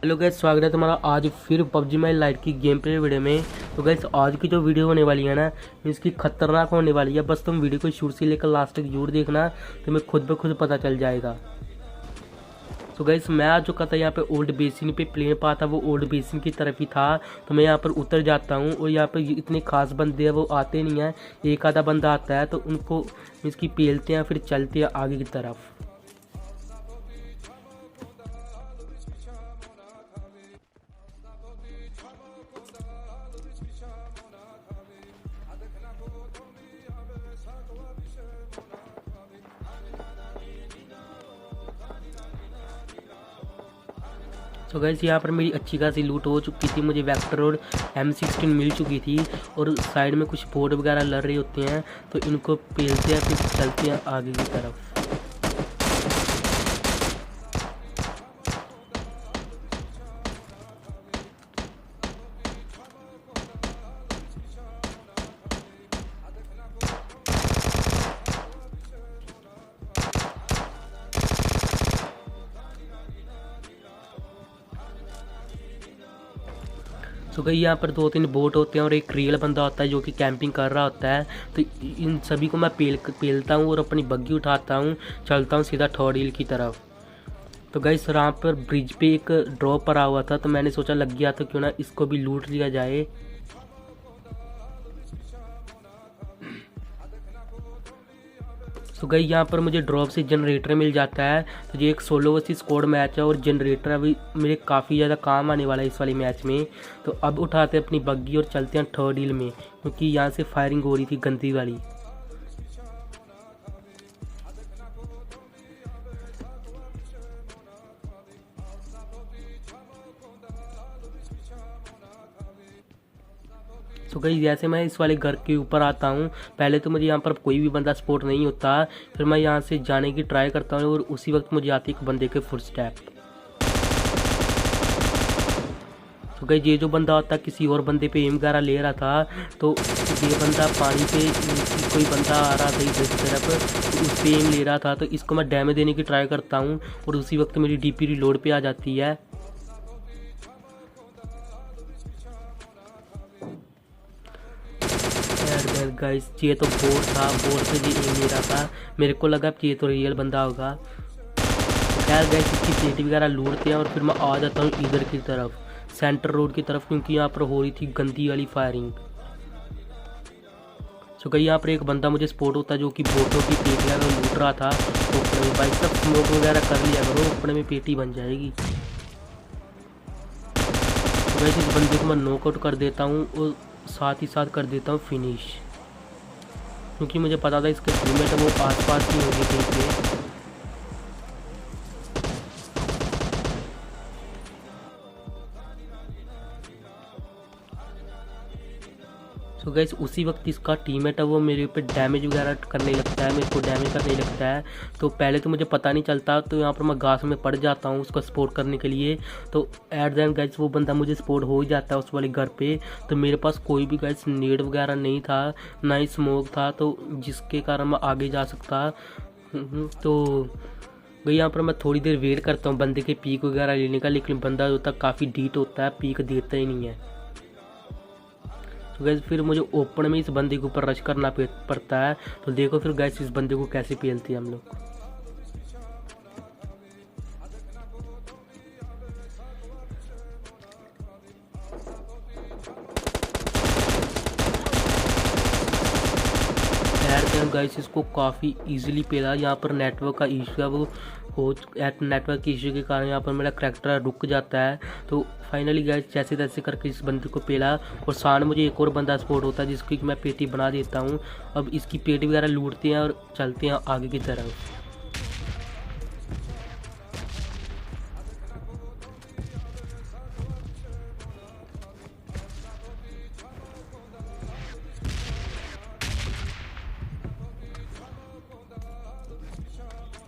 Hello guys, स्वागत है तुम्हारा आज फिर पबजी माई लाइट की गेम प्ले वीडियो में। तो गैस आज की जो वीडियो होने वाली है ना, इसकी खतरनाक होने वाली है। बस तुम वीडियो को शुरू से लेकर लास्ट तक जरूर देखना, तुम्हें खुद ब खुद पता चल जाएगा। तो गैस मैं आ चुका था यहाँ पे ओल्ड बेसिन पे। प्लेन पा था वो ओल्ड बेसिन की तरफ ही था। तो मैं यहाँ पर उतर जाता हूँ और यहाँ पर इतने खास बंदे हैं वो आते नहीं हैं। एक आधा बंदा आता है तो उनको इसकी पेलते हैं, फिर चलते हैं आगे की तरफ। तो गैस यहाँ पर मेरी अच्छी खासी लूट हो चुकी थी। मुझे वेक्टर और M16 मिल चुकी थी और साइड में कुछ बोट वगैरह लड़ रहे होते हैं तो इनको पेलते हैं, फिर चलते हैं आगे की तरफ। तो गई यहाँ पर 2-3 बोट होते हैं और एक रियल बंदा होता है जो कि कैंपिंग कर रहा होता है। तो इन सभी को मैं पेलता हूँ और अपनी बग्गी उठाता हूँ, चलता हूँ सीधा थर्ड हिल की तरफ। तो गई यहाँ पर ब्रिज पे एक ड्रॉप पड़ा हुआ था तो मैंने सोचा लग गया तो क्यों ना इसको भी लूट लिया जाए। तो गई यहाँ पर मुझे ड्रॉप से जनरेटर मिल जाता है। तो ये एक सोलो वर्सेस स्क्वाड मैच है और जनरेटर अभी मेरे काफ़ी ज़्यादा काम आने वाला है इस वाले मैच में। तो अब उठाते हैं अपनी बग्गी और चलते हैं थर्ड हिल में, क्योंकि यहाँ से फायरिंग हो रही थी गंदी वाली। तो गई जैसे मैं इस वाले घर के ऊपर आता हूँ, पहले तो मुझे यहाँ पर कोई भी बंदा सपोर्ट नहीं होता। फिर मैं यहाँ से जाने की ट्राई करता हूँ और उसी वक्त मुझे आती है एक बंदे के फुटस्टेप। तो गई ये जो बंदा होता किसी और बंदे पे एम वगैरह ले रहा था, तो ये बंदा पानी पे कोई बंदा आ रहा था इधर की तरफ, तो उस पे एम ले रहा था। तो इसको मैं डैमेज देने की ट्राई करता हूँ और उसी वक्त मेरी डीपी रिलोड पे आ जाती है। गाइस ये तो बोट था, बोट पे जी एम ले रहा था। मेरे को लगा कि ये तो रियल बंदा होगा। खैर गाइस इसकी पेटी वगैरह लूटते हैं और फिर मैं आ जाता हूँ इधर की तरफ, सेंटर रोड की तरफ, क्योंकि यहाँ पर हो रही थी गंदी वाली फायरिंग। तो कहीं यहाँ पर एक बंदा मुझे स्पॉट होता है जो कि बोटों की पेटियाँ में लूट रहा था। तो भाई सब स्मोक वगैरह कर लिया करो, अपने में पेटी बन जाएगी। तो वैसे इस बंदे को मैं नॉकआउट कर देता हूँ और साथ ही साथ कर देता हूँ फिनिश, क्योंकि मुझे पता था इसके टीममेट वो आसपास ही होगी कहीं पे। तो गैस उसी वक्त इसका टीममेट है वो मेरे ऊपर डैमेज वगैरह करने लगता है, मेरे को डैमेज करने लगता है। तो पहले तो मुझे पता नहीं चलता, तो यहाँ पर मैं घास में पड़ जाता हूँ उसको सपोर्ट करने के लिए। तो एट द एंड गैस वो बंदा मुझे सपोर्ट हो ही जाता है उस वाले घर पे। तो मेरे पास कोई भी गैस नेड वगैरह नहीं था, ना ही स्मोक था, तो जिसके कारण मैं आगे जा सकता। तो गई यहाँ पर मैं थोड़ी देर वेट करता हूँ बंदे के पीक वगैरह लेने का, लेकिन बंदा जो होता काफ़ी डीट होता है, पीक देता ही नहीं है। तो गैस फिर मुझे ओपन में इस बंदे के ऊपर रश करना पड़ता है। तो देखो फिर गैस इस बंदे को कैसे पेलते हैं हम लोग। गाइस इसको काफ़ी इजीली पेला। यहाँ पर नेटवर्क का इशू है, वो हो नेटवर्क के इशू के कारण यहाँ पर मेरा करैक्टर रुक जाता है। तो फाइनली गाइस जैसे तैसे करके इस बंदे को पेला और सामने मुझे एक और बंदा सपोर्ट होता है जिसकी मैं पेटी बना देता हूँ। अब इसकी पेटी वगैरह लूटते हैं और चलते हैं आगे की तरफ।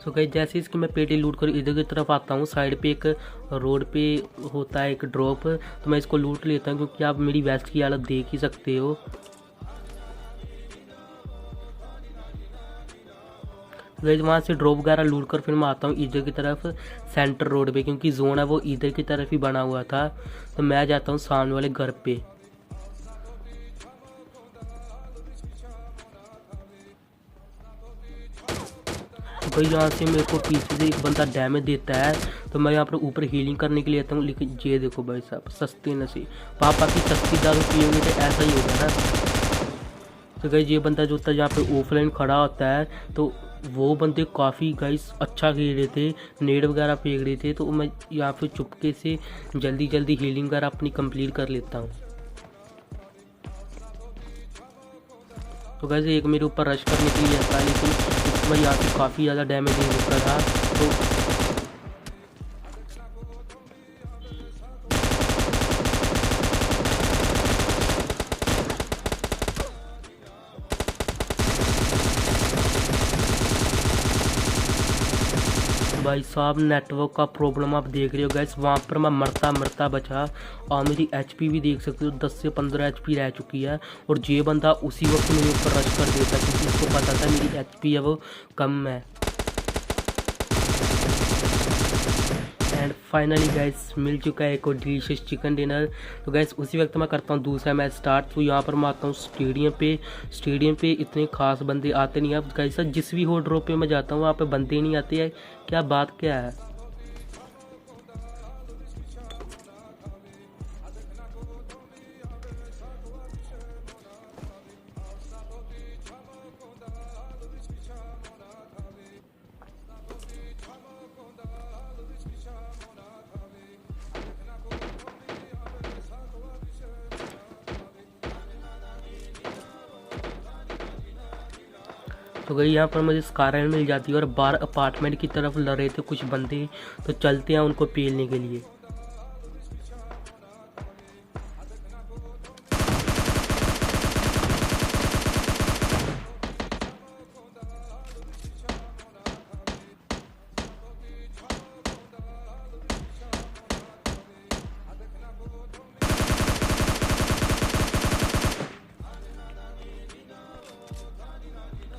तो गई जैसे इसकी मैं पेटी लूट कर इधर की तरफ आता हूँ, साइड पे एक रोड पे होता है एक ड्रॉप, तो मैं इसको लूट लेता हूँ, क्योंकि आप मेरी वेस्ट की हालत देख ही सकते हो। गई वहाँ से ड्रॉप वगैरह लूट कर फिर मैं आता हूँ इधर की तरफ सेंटर रोड पे, क्योंकि जोन है वो इधर की तरफ ही बना हुआ था। तो मैं जाता हूँ सामने वाले घर पे। तो भाई यहाँ से मेरे को पीछे से एक बंदा डैमेज देता है, तो मैं यहाँ पर ऊपर हीलिंग करने के लिए आता हूँ। लेकिन ये देखो भाई साहब, सस्ते नसीब, पापा की सस्ती दारू पियोगे तो ऐसा ही होगा ना। तो गाइस ये बंदा जो होता है जहाँ पे ऑफलाइन खड़ा होता है, तो वो बंदे काफ़ी गाइस अच्छा खेल रहे थे, नेड वगैरह फेंक रहे थे। तो मैं यहाँ पे चुपके से जल्दी जल्दी हीलिंग वगैरह अपनी कंप्लीट कर लेता हूँ। तो गाइस एक मेरे ऊपर रश करने के लिए आता है, लेकिन उसमें यहाँ पे काफ़ी ज़्यादा डैमेज दे चुका था। तो भाई साहब नेटवर्क का प्रॉब्लम आप देख रहे हो गाइस, वहाँ पर मैं मरता मरता बचा। और मेरी एचपी भी देख सकते हो, 10 से 15 एचपी रह चुकी है। और ये बंदा उसी वक्त मेरे ऊपर रश कर देता, क्योंकि उसको पता था मेरी एचपी है वो कम है। एंड फाइनली गाइस मिल चुका है एक और डिलीशियस चिकन डिनर। तो गाइस उसी वक्त मैं करता हूँ दूसरा मैच स्टार्ट। तो यहाँ पर मैं आता हूँ स्टेडियम पे इतने खास बंदे आते नहीं। अब गाइस जिस भी हो ड्रॉप पे मैं जाता हूँ वहाँ पे बंदे नहीं आते हैं, क्या बात क्या है। तो गई यहाँ पर मुझे स्कारन मिल जाती है और बाहर अपार्टमेंट की तरफ लड़ रहे थे कुछ बंदे। तो चलते हैं उनको पेलने के लिए।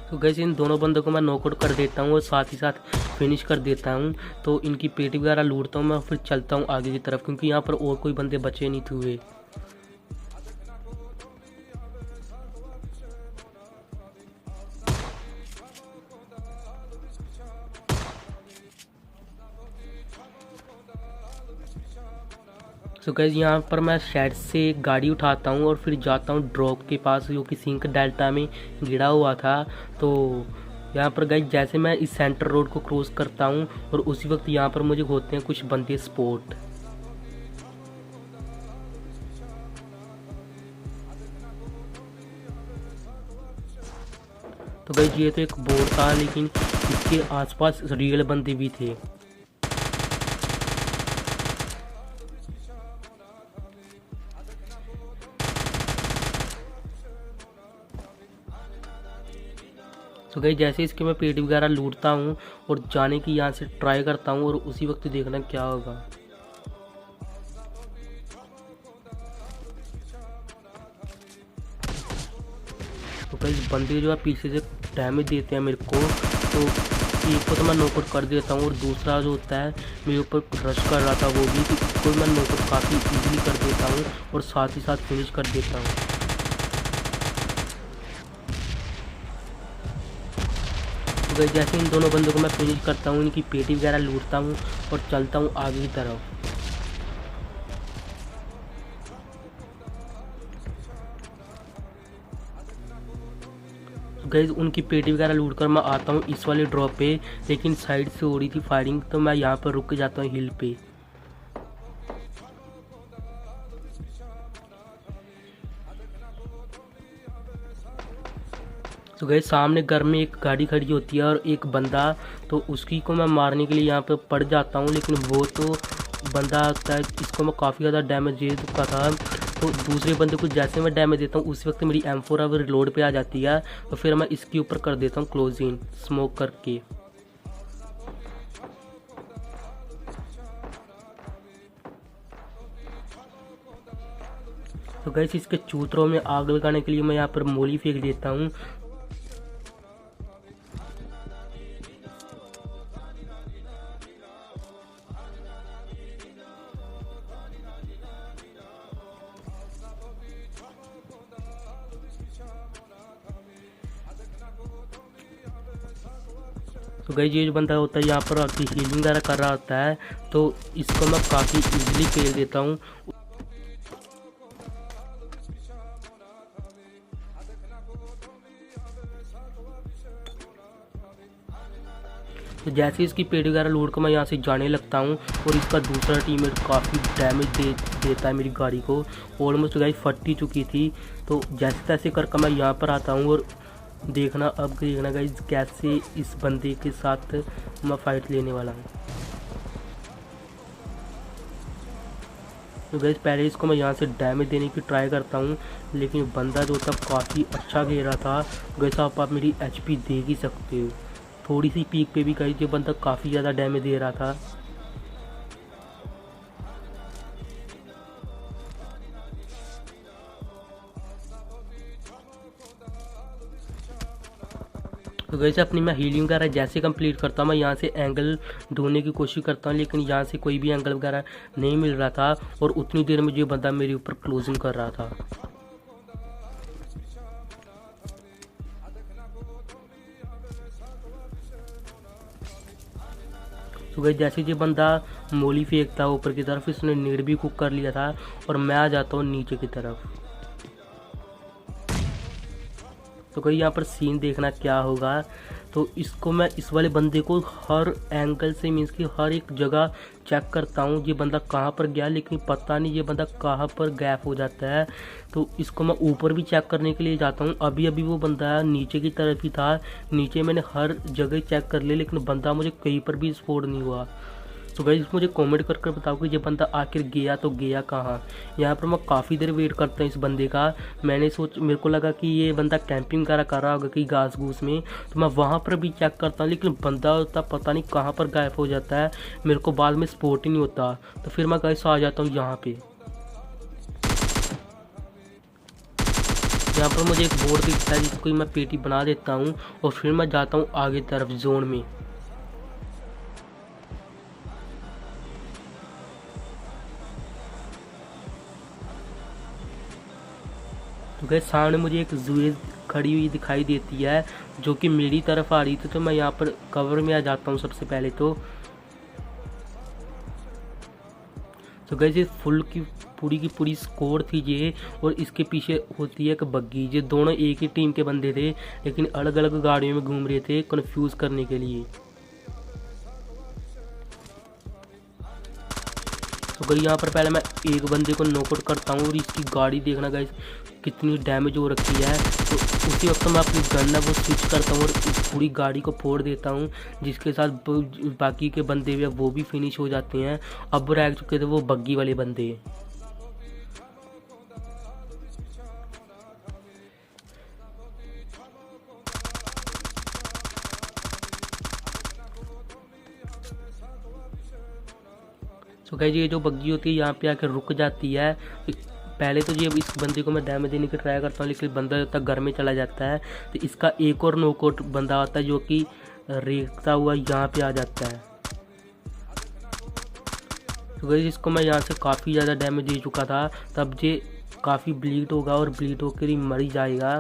तो गैस इन दोनों बंदों को मैं नॉकआउट कर देता हूँ और साथ ही साथ फिनिश कर देता हूँ। तो इनकी पेटी वगैरह लूटता हूँ मैं, फिर चलता हूँ आगे की तरफ, क्योंकि यहाँ पर और कोई बंदे बचे नहीं थे। तो गैस यहाँ पर मैं शायद से गाड़ी उठाता हूँ और फिर जाता हूँ ड्रॉप के पास, जो कि सिंक डेल्टा में गिरा हुआ था। तो यहाँ पर गैस जैसे मैं इस सेंटर रोड को क्रॉस करता हूँ और उसी वक्त यहाँ पर मुझे होते हैं कुछ बंदे स्पॉट। तो गैस ये तो एक बोर्ड था, लेकिन इसके आसपास रियल बंदे भी थे। तो गई जैसे इसके मैं पेटी वगैरह लूटता हूँ और जाने की यहाँ से ट्राई करता हूँ, और उसी वक्त देखना क्या होगा। तो कई बंदे जो है पीछे से डैमेज देते हैं मेरे को। तो एक को तो मैं नॉकआउट कर देता हूँ, और दूसरा जो होता है मेरे ऊपर रश कर रहा था वो भी, तो उसको मैं नॉकआउट काफ़ी इजीली कर देता हूँ और साथ ही साथ फिनिश कर देता हूँ। जैसे इन दोनों बंदों को मैं फिनिश करता हूँ, इनकी पेटी वगैरह लूटता हूँ और चलता हूँ आगे की तरफ। गैस उनकी पेटी वगैरह लूट कर मैं आता हूँ इस वाले ड्रॉप पे, लेकिन साइड से हो रही थी फायरिंग, तो मैं यहाँ पर रुक जाता हूँ हिल पे। तो गए सामने घर में एक गाड़ी खड़ी होती है और एक बंदा, तो उसकी को मैं मारने के लिए यहाँ पे पड़ जाता हूँ, लेकिन वो तो बंदा आता है, इसको मैं काफ़ी ज़्यादा डैमेज दे चुका था। तो दूसरे बंदे को जैसे मैं डैमेज देता हूँ उस वक्त मेरी M4 अब रिलोड पे आ जाती है, तो फिर मैं इसके ऊपर कर देता हूँ क्लोज इन स्मोक करके। तो गैस इसके चूतरों में आग लगाने के लिए मैं यहाँ पर मोली फेंक देता हूँ। तो गाइस ये जो बंदा होता है यहाँ पर आके हीलिंग वगैरह कर रहा होता है, तो इसको मैं काफ़ी इजीली फेल देता हूँ। तो जैसे इसकी पेड़ वगैरह लूट कर मैं यहाँ से जाने लगता हूँ और इसका दूसरा टीममेट काफ़ी डैमेज देता है मेरी गाड़ी को। ऑलमोस्ट गाइस फट ही चुकी थी। तो जैसे तैसे करके मैं यहाँ पर आता हूँ और देखना गाइस कैसे इस बंदे के साथ मैं फ़ाइट लेने वाला हूँ। तो गाइस पहले इसको मैं यहाँ से डैमेज देने की ट्राई करता हूँ, लेकिन बंदा जो था काफ़ी अच्छा घेरा था। गाइस आप मेरी एचपी देख ही सकते हो, थोड़ी सी पीक पे भी गाइस ये बंदा काफ़ी ज़्यादा डैमेज दे रहा था। तो वैसे अपनी मैं हीलिंग वगैरह जैसे कंप्लीट करता हूँ, मैं यहाँ से एंगल ढूंढने की कोशिश करता हूँ, लेकिन यहाँ से कोई भी एंगल वगैरह नहीं मिल रहा था और उतनी देर में जो बंदा मेरे ऊपर क्लोजिंग कर रहा था। तो गई जैसे ये बंदा मोली फेंकता है ऊपर की तरफ, इसने नेड भी कुक कर लिया था और मैं आ जाता हूँ नीचे की तरफ। तो कहीं यहाँ पर सीन देखना क्या होगा। तो इसको मैं इस वाले बंदे को हर एंगल से मीन्स कि हर एक जगह चेक करता हूँ ये बंदा कहाँ पर गया, लेकिन पता नहीं ये बंदा कहाँ पर गैप हो जाता है। तो इसको मैं ऊपर भी चेक करने के लिए जाता हूँ। अभी अभी वो बंदा नीचे की तरफ ही था, नीचे मैंने हर जगह चेक कर लिया, लेकिन बंदा मुझे कहीं पर भी स्पॉट नहीं हुआ। तो गाइस मुझे कमेंट कर बताओ कि ये बंदा आखिर गया तो गया कहाँ। यहाँ पर मैं काफ़ी देर वेट करता हूँ इस बंदे का। मेरे को लगा कि ये बंदा कैंपिंग कर रहा होगा कहीं घास घूस में, तो मैं वहाँ पर भी चेक करता हूँ, लेकिन बंदा होता पता नहीं कहाँ पर गायब हो जाता है, मेरे को बाद में स्पॉट ही नहीं होता। तो फिर मैं गाइस आ जाता हूँ यहाँ पे। यहाँ पर मुझे एक बोर्ड दिखता है जिसको मैं पेटी बना देता हूँ और फिर मैं जाता हूँ आगे तरफ जोन में। तो गैस सामने मुझे एक जुएज खड़ी हुई दिखाई देती है जो कि मेरी तरफ आ रही थी, तो मैं यहाँ पर कवर में आ जाता हूँ सबसे पहले। तो गैस ये फुल की पूरी स्कोर थी ये, और इसके पीछे होती है एक बग्गी। ये दोनों एक ही टीम के बंदे थे, लेकिन अलग अलग गाड़ियों में घूम रहे थे कंफ्यूज करने के लिए। तो गई यहाँ पर पहले मैं एक बंदे को नॉकआउट करता हूँ और इसकी गाड़ी देखना गाइस कितनी डैमेज हो रखी है। तो उसी वक्त मैं अपनी गन है वो स्विच करता हूँ और इस पूरी गाड़ी को फोड़ देता हूँ, जिसके साथ बाकी के बंदे भी वो भी फिनिश हो जाते हैं। अब रह चुके थे वो बग्गी वाले बंदे। तो गाइस ये जो बग्गी होती है यहाँ पे आकर रुक जाती है। पहले तो ये इस बंदे को मैं डैमेज देने की ट्राई करता हूँ, लेकिन बंदा जब तक घर में चला जाता है तो इसका एक और नॉकआउट बंदा आता है जो कि रेखता हुआ यहाँ पे आ जाता है। तो गाइस इसको मैं यहाँ से काफ़ी ज़्यादा डैमेज दे चुका था, तब ये काफ़ी ब्लीड होगा और ब्लीड होकर ही मर ही जाएगा।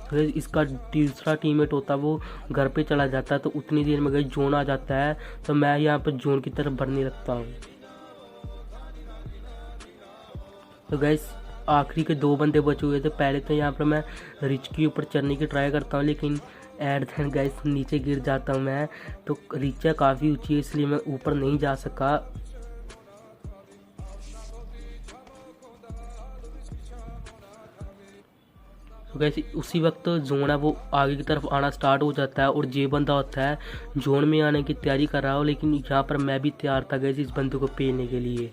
फिर इसका तीसरा टीममेट होता है वो घर पे चला जाता है, तो उतनी देर में गई जोन आ जाता है, तो मैं यहाँ पर जोन की तरफ बढ़ने लगता हूँ। तो गैस आखिरी के दो बंदे बचे हुए थे। पहले तो यहाँ पर मैं रिच के ऊपर चढ़ने की ट्राई करता हूँ, लेकिन एट देन गैस नीचे गिर जाता हूँ मैं। तो रिच काफ़ी ऊँची है इसलिए मैं ऊपर नहीं जा सका। तो गैस उसी वक्त जोन है वो आगे की तरफ आना स्टार्ट हो जाता है और ये बंदा होता है जोन में आने की तैयारी कर रहा हो, लेकिन यहाँ पर मैं भी तैयार था गैस इस बंदे को पेलने के लिए।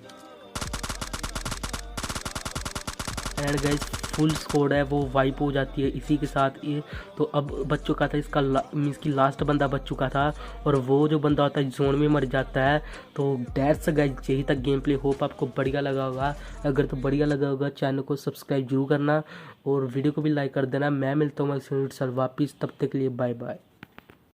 एंड गाइस फुल स्कोर है वो वाइप हो जाती है इसी के साथ ये। तो अब बच चुका था इसका मीन्स की लास्ट बंदा बच चुका था, और वो जो बंदा होता है जोन में मर जाता है। तो दैट्स गाइस यही तक गेम प्ले। होप आपको बढ़िया लगा होगा। अगर तो बढ़िया लगा होगा चैनल को सब्सक्राइब जरूर करना और वीडियो को भी लाइक कर देना। मैं मिलता हूँ वापिस, तब तक के लिए बाय बाय।